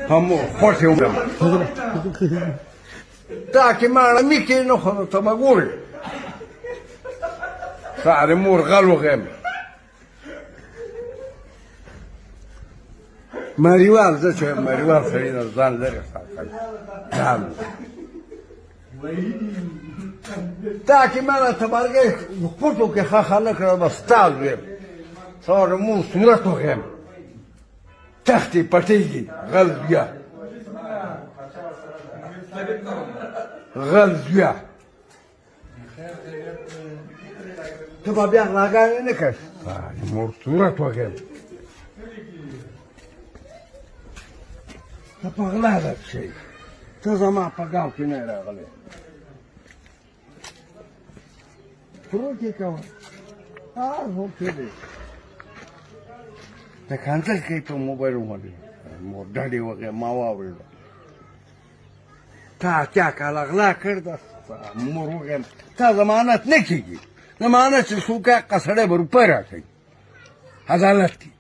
همو خوشی اومدم تا که ما میکنه خود تو مگوی سعر مرغل و غم مریوال ده چه مریوال سرین از زن لره ساکن تا که من تبارگه پوتو که خاله کرده بستال بیم سار مو صورت و غم تختی پتیگی غلبیا غلبیا تو با بیاق لاغانه نکش مور صورت و غم تا پغلا ده شی تو زمان پگاو که نه راغلی پروتی کوا هو کده ته کانتل کې په موبایل باندې مو ډاډي وګه ما واورل تا کیا کاله غلا کړ مور وګه تا ضمانت نه کیږي ضمانت شو کا قصړه بر پر راځي عدالت کی